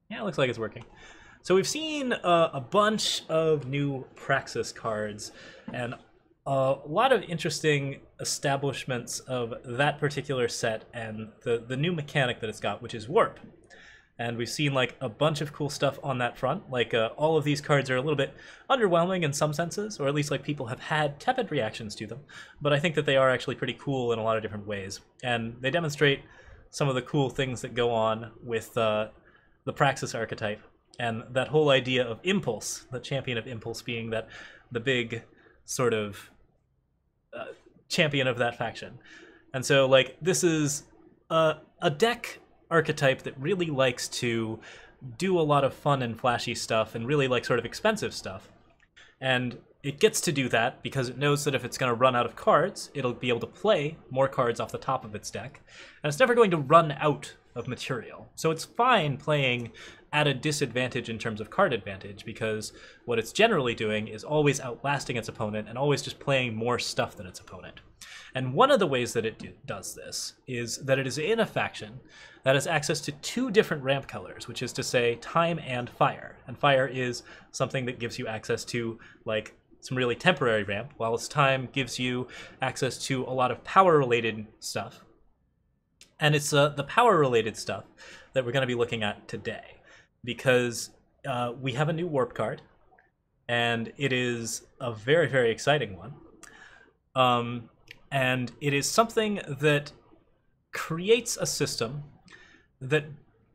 Yeah, it looks like it's working. So we've seen a bunch of new Praxis cards and a lot of interesting establishments of that particular set and the new mechanic that it's got, which is Warp. And we've seen like a bunch of cool stuff on that front. Like all of these cards are a little bit underwhelming in some senses, or at least like people have had tepid reactions to them. But I think that they are actually pretty cool in a lot of different ways. And they demonstrate some of the cool things that go on with the Praxis archetype. And that whole idea of Impulse, the champion of Impulse being that the big sort of champion of that faction. And so like this is a deck archetype that really likes to do a lot of fun and flashy stuff and really like sort of expensive stuff. And it gets to do that because it knows that if it's going to run out of cards, it'll be able to play more cards off the top of its deck. And it's never going to run out of material. So it's fine playing at a disadvantage in terms of card advantage because what it's generally doing is always outlasting its opponent and always just playing more stuff than its opponent. And one of the ways that it does this is that it is in a faction that has access to two different ramp colors, which is to say time and fire. And fire is something that gives you access to like some really temporary ramp, whilst time gives you access to a lot of power-related stuff. And it's the power-related stuff that we're going to be looking at today, because we have a new warp card, and it is a very, very exciting one. And it is something that creates a system that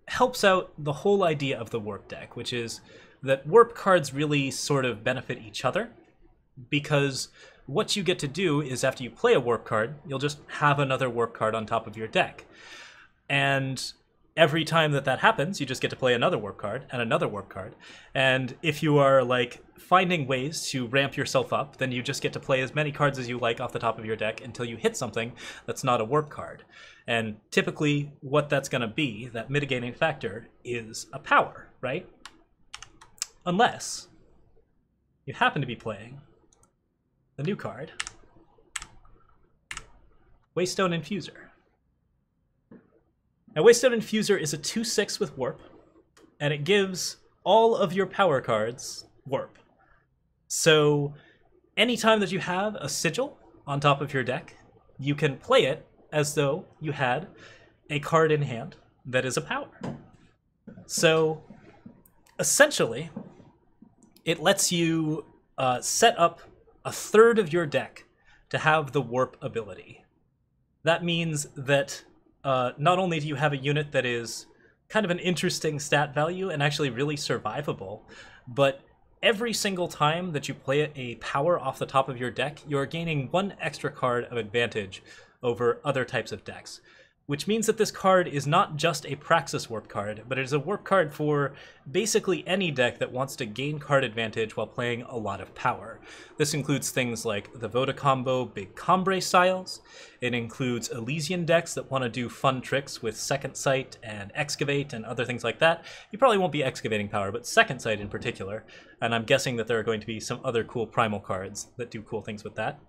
helps out the whole idea of the warp deck, which is that warp cards really sort of benefit each other, because what you get to do is after you play a warp card, you'll just have another warp card on top of your deck. And every time that that happens, you just get to play another warp card and another warp card. And if you are like finding ways to ramp yourself up, then you just get to play as many cards as you like off the top of your deck until you hit something that's not a warp card. And typically what that's going to be, that mitigating factor, is a power, right? Unless you happen to be playing the new card, Waystone Infuser. Now, Waystone Infuser is a 2/6 with Warp, and it gives all of your power cards Warp. So anytime that you have a sigil on top of your deck, you can play it as though you had a card in hand that is a power. So essentially, it lets you set up a third of your deck to have the Warp ability. That means that not only do you have a unit that is kind of an interesting stat value and actually really survivable, but every single time that you play a power off the top of your deck, you're gaining one extra card of advantage over other types of decks. Which means that this card is not just a Praxis warp card, but it is a warp card for basically any deck that wants to gain card advantage while playing a lot of power. This includes things like the Voda combo Big Combre styles. It includes Elysian decks that want to do fun tricks with Second Sight and Excavate and other things like that. You probably won't be excavating power, but Second Sight in particular. And I'm guessing that there are going to be some other cool primal cards that do cool things with that.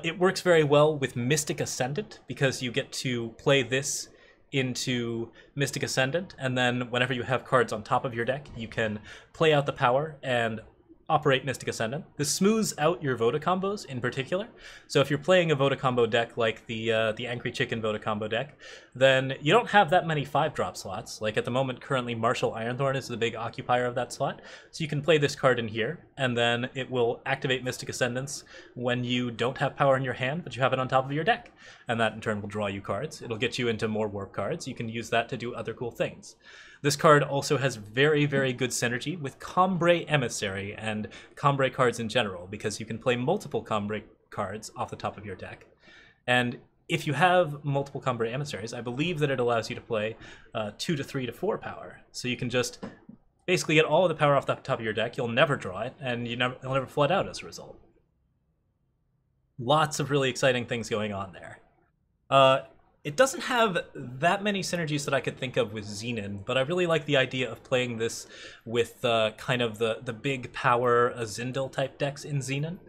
It works very well with Mystic Ascendant because you get to play this into Mystic Ascendant, and then whenever you have cards on top of your deck, you can play out the power and operate Mystic Ascendant. This smooths out your Voda combos in particular. So if you're playing a Voda combo deck like the Angry Chicken Voda combo deck, then you don't have that many 5-drop slots. Like at the moment, currently Martial Ironthorn is the big occupier of that slot. So you can play this card in here, and then it will activate Mystic Ascendance when you don't have power in your hand, but you have it on top of your deck. And that in turn will draw you cards. It'll get you into more warp cards. You can use that to do other cool things. This card also has very, very good synergy with Combre Emissary and Combre cards in general, because you can play multiple Combre cards off the top of your deck. And if you have multiple Combre Emissaries, I believe that it allows you to play 2 to 3 to 4 power. So you can just basically get all of the power off the top of your deck, you'll never draw it, and you'll never flood out as a result. Lots of really exciting things going on there. It doesn't have that many synergies that I could think of with Xenon, but I really like the idea of playing this with kind of the big power Zindel type decks in Xenon.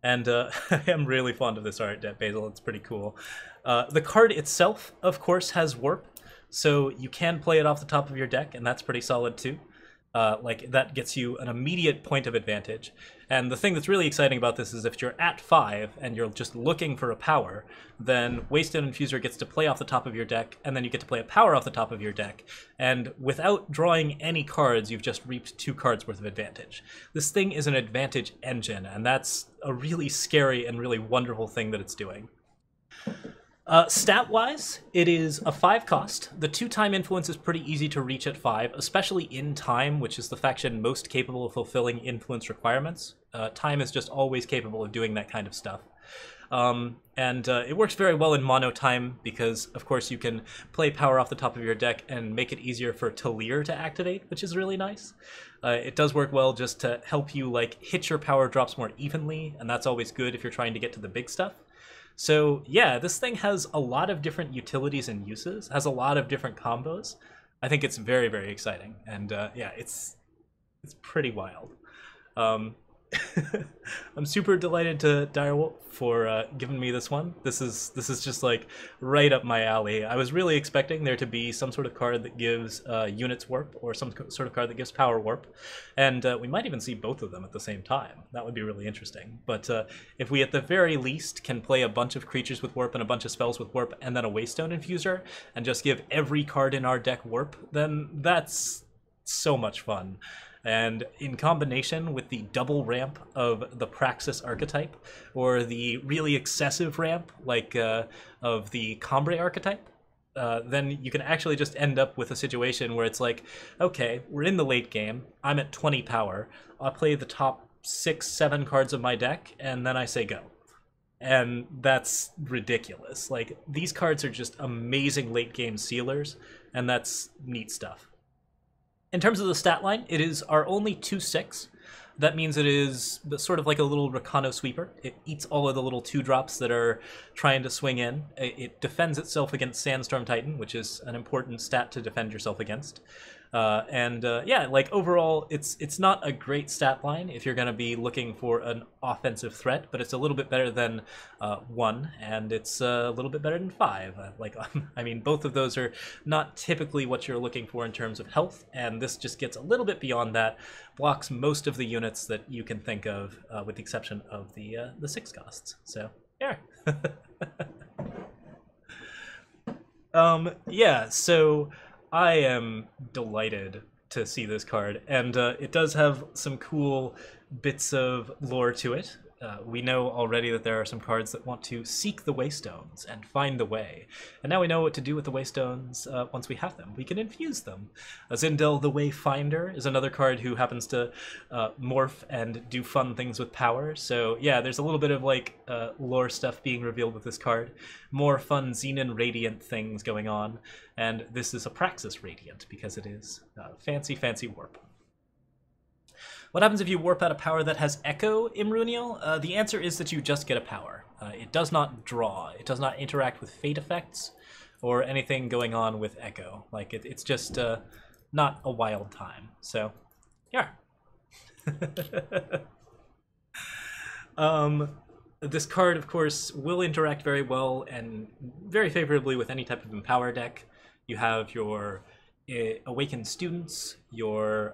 And I am really fond of this art, Basil. It's pretty cool. The card itself, of course, has Warp, So you can play it off the top of your deck, and that's pretty solid too. Like, that gets you an immediate point of advantage. And the thing that's really exciting about this is if you're at 5 and you're just looking for a power, then Waystone Infuser gets to play off the top of your deck, and then you get to play a power off the top of your deck. And without drawing any cards, you've just reaped 2 cards worth of advantage. This thing is an advantage engine, and that's a really scary and really wonderful thing that it's doing. Stat-wise, it is a 5 cost. The 2-time influence is pretty easy to reach at 5, especially in Time, which is the faction most capable of fulfilling influence requirements. Time is just always capable of doing that kind of stuff. It works very well in mono Time because, of course, you can play power off the top of your deck and make it easier for Talir to activate, which is really nice. It does work well just to help you like hit your power drops more evenly, and that's always good if you're trying to get to the big stuff. So yeah, this thing has a lot of different utilities and uses, has a lot of different combos. I think it's very, very exciting, and yeah, it's pretty wild. I'm super delighted to Direwolf for giving me this one. This is just like right up my alley. I was really expecting there to be some sort of card that gives units warp, or some sort of card that gives power warp, and we might even see both of them at the same time. That would be really interesting. But if we at the very least can play a bunch of creatures with warp and a bunch of spells with warp, and then a Waystone Infuser, and just give every card in our deck warp, then that's so much fun. And in combination with the double ramp of the Praxis archetype, or the really excessive ramp like of the Combre archetype, then you can actually just end up with a situation where it's like, okay, we're in the late game, I'm at 20 power, I'll play the top 6-7 cards of my deck, and then I say go. And that's ridiculous. Like, these cards are just amazing late game sealers, and that's neat stuff. In terms of the stat line, it is our only 2/6. That means it is sort of like a little Rakano sweeper. It eats all of the little 2-drops that are trying to swing in. It defends itself against Sandstorm Titan, which is an important stat to defend yourself against. Yeah, like overall, it's not a great stat line if you're going to be looking for an offensive threat, but it's a little bit better than 1, and it's a little bit better than 5. I mean, both of those are not typically what you're looking for in terms of health, and this just gets a little bit beyond that, blocks most of the units that you can think of, with the exception of the 6 costs. So, yeah. Yeah, so I am delighted to see this card, and it does have some cool bits of lore to it. We know already that there are some cards that want to seek the Waystones and find the way, and now we know what to do with the Waystones once we have them. We can infuse them. Zindel the Wayfinder is another card who happens to morph and do fun things with power, so yeah, there's a little bit of like lore stuff being revealed with this card. More fun Xenon Radiant things going on, and this is a Praxis Radiant because it is fancy, fancy warp. What happens if you warp out a power that has Echo, Imruniel? The answer is that you just get a power. It does not draw. It does not interact with fate effects or anything going on with Echo. Like, it's just not a wild time. So, yeah. This card, of course, will interact very well and very favorably with any type of Empower deck. You have your Awakened Students, your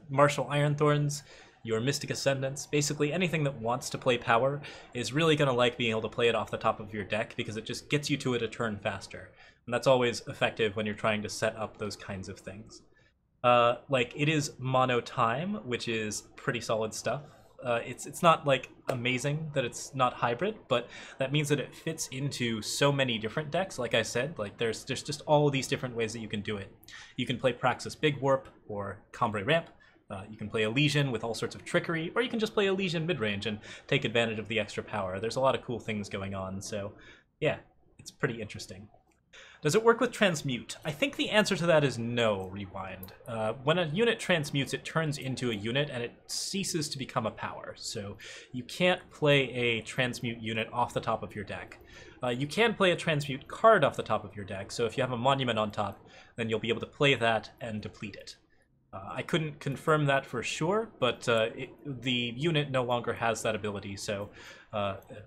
Martial Ironthorns, your Mystic Ascendants. Basically anything that wants to play power is really going to like being able to play it off the top of your deck because it just gets you to it a turn faster. And that's always effective when you're trying to set up those kinds of things. Like, it is mono time, which is pretty solid stuff. It's not like amazing that it's not hybrid, but that means that it fits into so many different decks. Like I said, like there's just all of these different ways that you can do it. You can play Praxis Big Warp or Combre Ramp. You can play Elysian with all sorts of trickery, or you can just play Elysian midrange and take advantage of the extra power. There's a lot of cool things going on, so yeah, it's pretty interesting. Does it work with Transmute? I think the answer to that is no, Rewind. When a unit transmutes, it turns into a unit and it ceases to become a power. So you can't play a Transmute unit off the top of your deck. You can play a Transmute card off the top of your deck, so if you have a Monument on top, then you'll be able to play that and deplete it. I couldn't confirm that for sure, but the unit no longer has that ability, so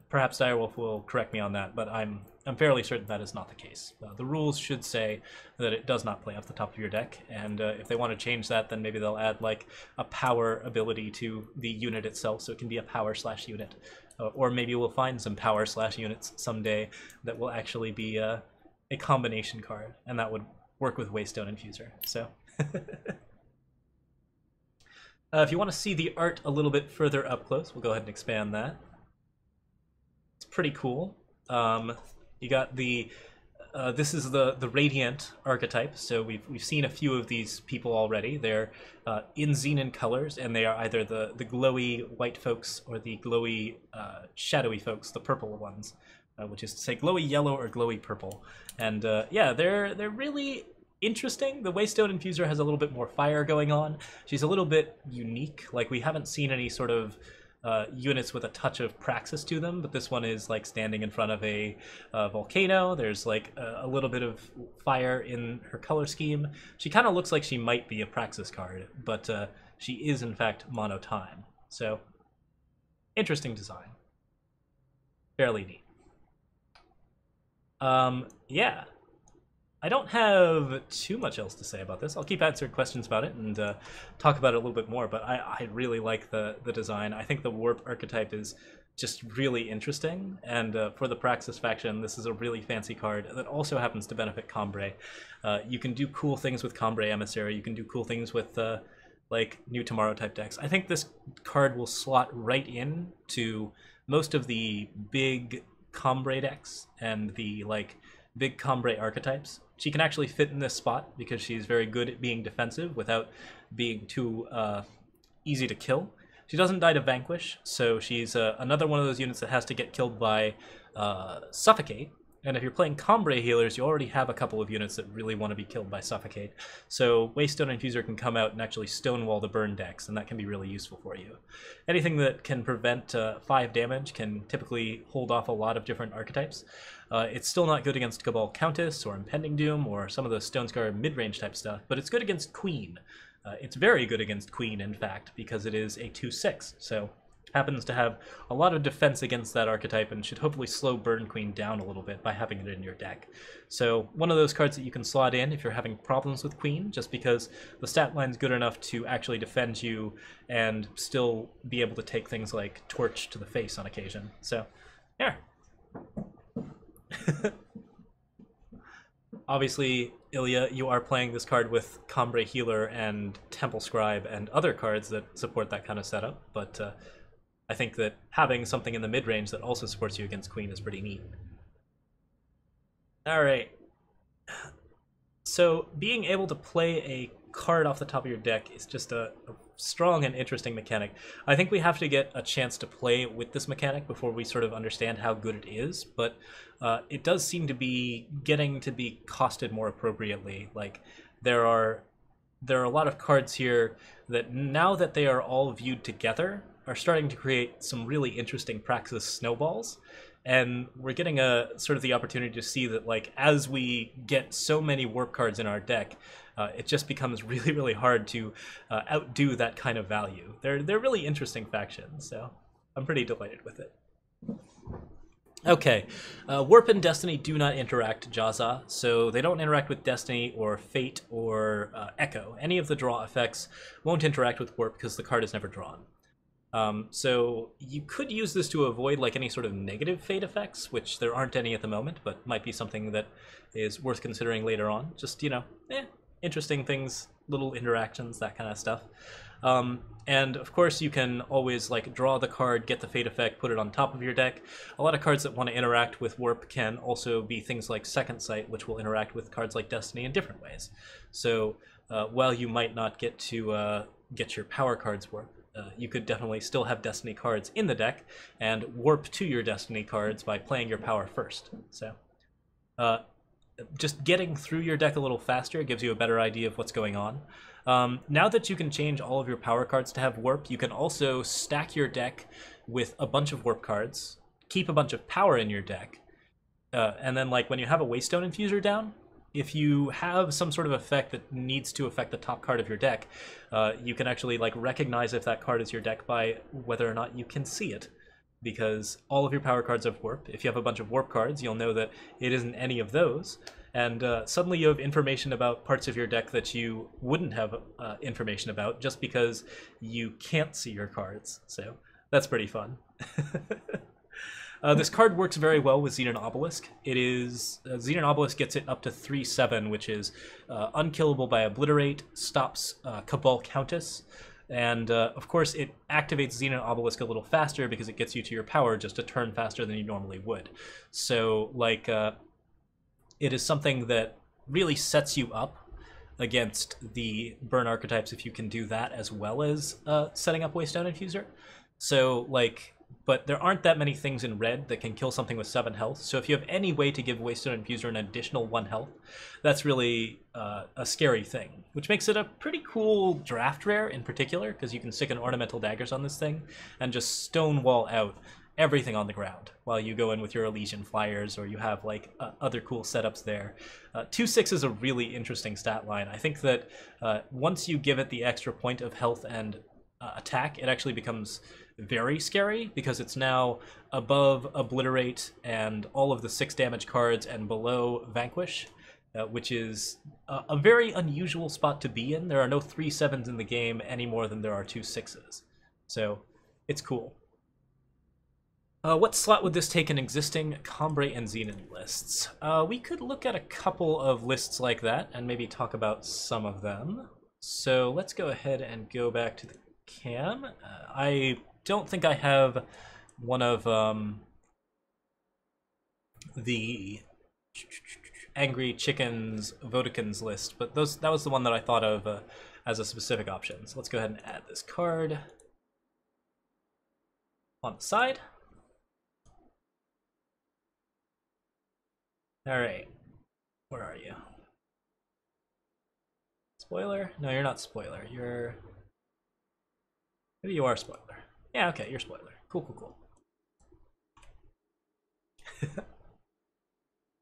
perhaps Direwolf will correct me on that, but I'm fairly certain that is not the case. The rules should say that it does not play off the top of your deck, and if they want to change that, then maybe they'll add like a power ability to the unit itself, so it can be a power/unit. Or maybe we'll find some power/units someday that will actually be a combination card, and that would work with Waystone Infuser. So. If you want to see the art a little bit further up close, we'll go ahead and expand that. It's pretty cool. You got the this is the Radiant archetype. So we've seen a few of these people already. They're in Xenon colors, and they are either the glowy white folks or the glowy shadowy folks, the purple ones, which is to say glowy yellow or glowy purple. And yeah, they're really interesting. The Waystone Infuser has a little bit more fire going on. She's a little bit unique. Like, we haven't seen any sort of units with a touch of Praxis to them, but this one is like standing in front of a volcano. There's like a little bit of fire in her color scheme. She kind of looks like she might be a Praxis card, but she is in fact mono time. So interesting design. Fairly neat. Yeah. I don't have too much else to say about this. I'll keep answering questions about it and talk about it a little bit more, but I really like the design. I think the Warp archetype is just really interesting, and for the Praxis faction, this is a really fancy card that also happens to benefit Combre. You can do cool things with Combre Emissary. You can do cool things with like New Tomorrow type decks. I think this card will slot right in to most of the big Combre decks and the like big Combre archetypes. She can actually fit in this spot because she's very good at being defensive without being too easy to kill. She doesn't die to Vanquish, so she's another one of those units that has to get killed by Suffocate. And if you're playing Combre healers, you already have a couple of units that really want to be killed by Suffocate. So Waystone Infuser can come out and actually stonewall the burn decks, and that can be really useful for you. Anything that can prevent 5 damage can typically hold off a lot of different archetypes. It's still not good against Cabal Countess or Impending Doom or some of the Stonescar mid-range type stuff, but it's good against Queen. It's very good against Queen, in fact, because it is a 2/6, so happens to have a lot of defense against that archetype and should hopefully slow Burn Queen down a little bit by having it in your deck. So one of those cards that you can slot in if you're having problems with Queen, just because the stat line's good enough to actually defend you and still be able to take things like Torch to the face on occasion. So, yeah. Obviously, Ilya, you are playing this card with Combre Healer and Temple Scribe and other cards that support that kind of setup, but I think that having something in the mid-range that also supports you against Queen is pretty neat. Alright. So, being able to play a card off the top of your deck is just a strong and interesting mechanic. I think we have to get a chance to play with this mechanic before we sort of understand how good it is, but it does seem to be getting to be costed more appropriately. Like, there are a lot of cards here that, now that they are all viewed together, are starting to create some really interesting Praxis snowballs. And we're getting a sort of the opportunity to see that, like, as we get so many warp cards in our deck, it just becomes really, really hard to outdo that kind of value. They're really interesting factions, so I'm pretty delighted with it. Okay, Warp and Destiny do not interact, Jaza, so they don't interact with Destiny or Fate or Echo. Any of the draw effects won't interact with Warp because the card is never drawn. So you could use this to avoid like any sort of negative fate effects, which there aren't any at the moment, but might be something that is worth considering later on. Just, you know, interesting things, little interactions, that kind of stuff. And of course you can always like draw the card, get the fate effect, put it on top of your deck. A lot of cards that want to interact with Warp can also be things like Second Sight, which will interact with cards like Destiny in different ways. So while you might not get to get your power cards Warp, you could definitely still have Destiny cards in the deck and warp to your Destiny cards by playing your power first. So just getting through your deck a little faster gives you a better idea of what's going on. Now that you can change all of your power cards to have warp, you can also stack your deck with a bunch of warp cards, keep a bunch of power in your deck, and then like when you have a Waystone Infuser down, if you have some sort of effect that needs to affect the top card of your deck, you can actually like recognize if that card is your deck by whether or not you can see it. Because all of your power cards have warp. If you have a bunch of warp cards, you'll know that it isn't any of those. And suddenly you have information about parts of your deck that you wouldn't have information about just because you can't see your cards. So that's pretty fun. This card works very well with Xenon Obelisk. It is Xenon Obelisk gets it up to 3/7, which is unkillable by Obliterate, stops Cabal Countess, and of course it activates Xenon Obelisk a little faster because it gets you to your power just a turn faster than you normally would. So like it is something that really sets you up against the burn archetypes if you can do that as well as setting up Waystone Infuser. So like, but there aren't that many things in red that can kill something with 7 health. So if you have any way to give Waystone Infuser an additional 1 health, that's really a scary thing, which makes it a pretty cool draft rare in particular, because you can stick an Ornamental Daggers on this thing and just stonewall out everything on the ground while you go in with your Elysian Flyers, or you have like other cool setups there. 2/6 is a really interesting stat line. I think that once you give it the extra point of health and attack, it actually becomes very scary because it's now above Obliterate and all of the 6 damage cards and below Vanquish, which is a very unusual spot to be in. There are no 3/7s in the game any more than there are 2/6s. So it's cool. What slot would this take in existing Cambrai and Xenon lists? We could look at a couple of lists like that and maybe talk about some of them. So let's go ahead and go back to the cam. I don't think I have one of the Angry Chickens Vodakins list, but that was the one that I thought of as a specific option. So let's go ahead and add this card on the side. All right, where are you? Spoiler? No, you're not spoiler. You're... Maybe you are spoiler. Yeah, okay, you're spoiler. Cool, cool, cool.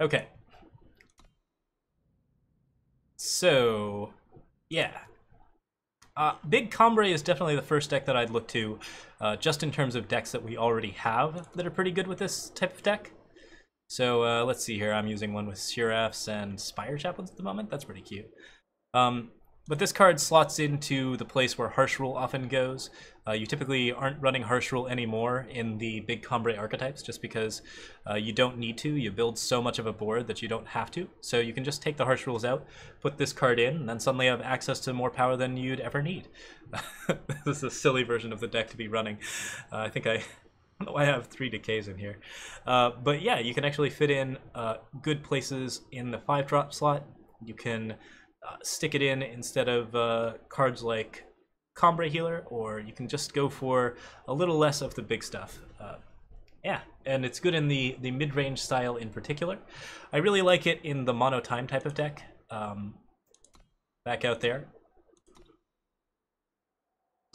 Okay. So, yeah. Big Cambrai is definitely the first deck that I'd look to, just in terms of decks that we already have that are pretty good with this type of deck. So let's see here. I'm using one with Seraphs and Spire Chaplains at the moment. That's pretty cute. But this card slots into the place where Harsh Rule often goes. You typically aren't running Harsh Rule anymore in the big Cambrai archetypes just because you don't need to. You build so much of a board that you don't have to. So you can just take the Harsh Rules out, put this card in, and then suddenly have access to more power than you'd ever need. This is a silly version of the deck to be running. I don't know why I have 3 decays in here. But yeah, you can actually fit in good places in the 5-drop slot. You can stick it in instead of cards like Cambrai Healer, or you can just go for a little less of the big stuff. Yeah, and it's good in the mid-range style in particular. I really like it in the mono time type of deck. Back out there.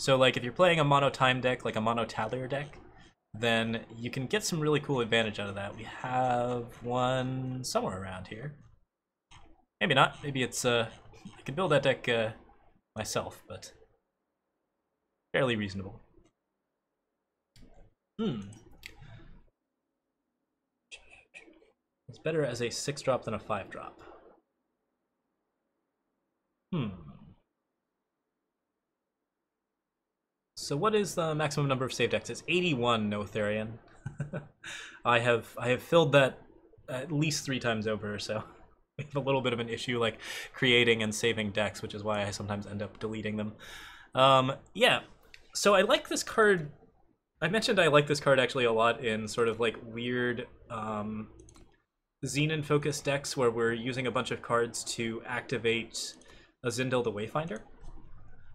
So like if you're playing a mono time deck, like a mono Tallier deck, then you can get some really cool advantage out of that. We have one somewhere around here. Maybe not. Maybe it's, I could build that deck myself, but fairly reasonable. It's better as a 6-drop than a 5-drop. So what is the maximum number of save decks? It's 81, Noetherian. I have filled that at least 3 times over, so we have a little bit of an issue like creating and saving decks, which is why I sometimes end up deleting them. Yeah, so I like this card. I mentioned I like this card actually a lot in sort of like weird Xenon-focused decks where we're using a bunch of cards to activate Azindel the Wayfinder.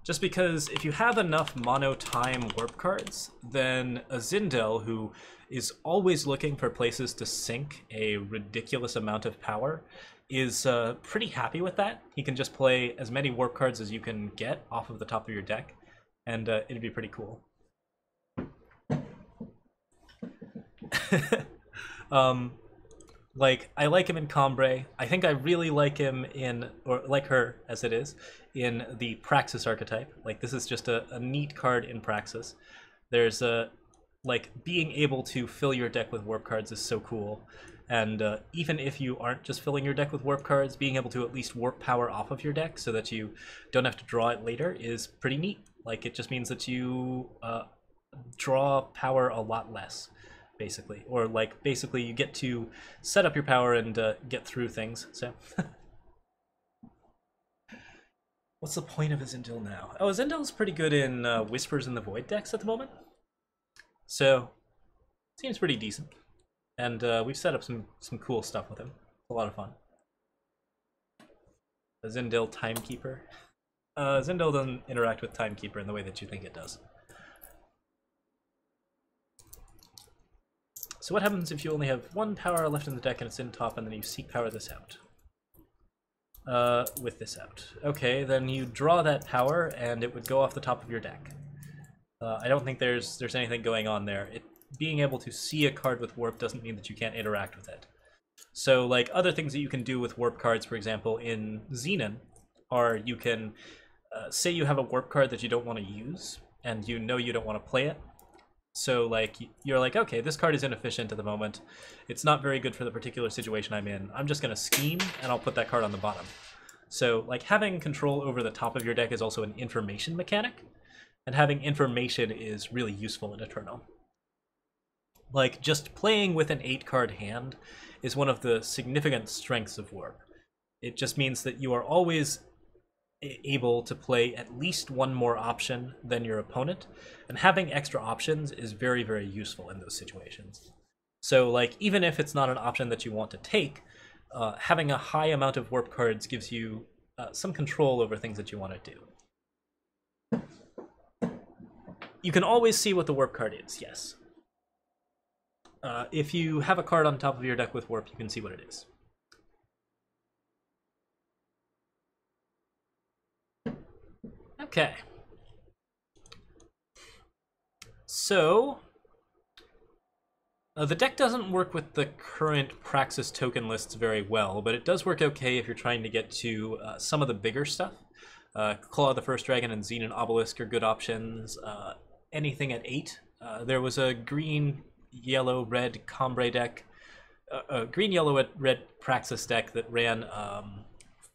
Just because if you have enough mono-time warp cards, then Azindel, who is always looking for places to sink a ridiculous amount of power, is pretty happy with that. He can just play as many warp cards as you can get off of the top of your deck, and it'd be pretty cool. Like, I like him in Combre. I think I really like him in, or like her as it is, in the Praxis archetype. Like, this is just a neat card in Praxis. There's a, like, being able to fill your deck with warp cards is so cool. And even if you aren't just filling your deck with warp cards, being able to at least warp power off of your deck so that you don't have to draw it later is pretty neat. Like, it just means that you draw power a lot less, basically. Or, like, basically you get to set up your power and get through things, so. What's the point of Azindil now? Oh, Azindil's pretty good in Whispers in the Void decks at the moment. So, seems pretty decent. And we've set up some cool stuff with him. A lot of fun. Azindil Timekeeper. Azindil doesn't interact with Timekeeper in the way that you think it does. So what happens if you only have one power left in the deck and it's in top, and then you seek power this out? With this out. Okay, then you draw that power and it would go off the top of your deck. I don't think there's anything going on there. Being able to see a card with warp doesn't mean that you can't interact with it. So, like, other things that you can do with warp cards, for example, in Xenon, are you can say you have a warp card that you don't want to use, and you know you don't want to play it. So, like, you're like, okay, this card is inefficient at the moment. It's not very good for the particular situation I'm in. I'm just going to scheme, and I'll put that card on the bottom. So, like, having control over the top of your deck is also an information mechanic, and having information is really useful in Eternal. Like, just playing with an 8-card hand is one of the significant strengths of Warp. It just means that you are always able to play at least one more option than your opponent, and having extra options is very, very useful in those situations. So, like, even if it's not an option that you want to take, having a high amount of Warp cards gives you some control over things that you want to do. You can always see what the Warp card is, yes. If you have a card on top of your deck with Warp, you can see what it is. Okay. So, the deck doesn't work with the current Praxis token lists very well, but it does work okay if you're trying to get to some of the bigger stuff. Claw of the First Dragon and Xenon Obelisk are good options. Anything at 8. There was a green, yellow, red Combre deck, green, yellow, red Praxis deck that ran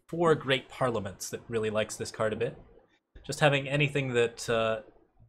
4 Great Parliaments that really likes this card a bit. Just having anything that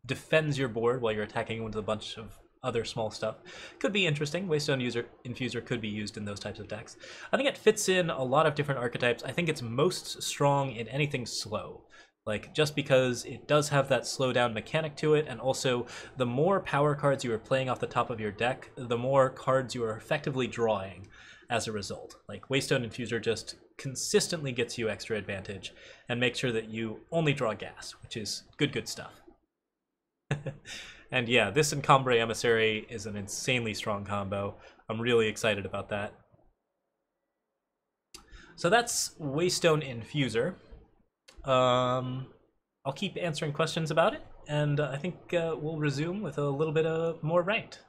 defends your board while you're attacking with a bunch of other small stuff could be interesting. Waystone Infuser could be used in those types of decks. I think it fits in a lot of different archetypes. I think it's most strong in anything slow. Like, just because it does have that slowdown mechanic to it, and also the more power cards you are playing off the top of your deck, the more cards you are effectively drawing as a result. Like, Waystone Infuser just consistently gets you extra advantage and makes sure that you only draw gas, which is good stuff. And yeah, this and Combre Emissary is an insanely strong combo. I'm really excited about that. So that's Waystone Infuser. I'll keep answering questions about it, and I think we'll resume with a little bit of more ranked.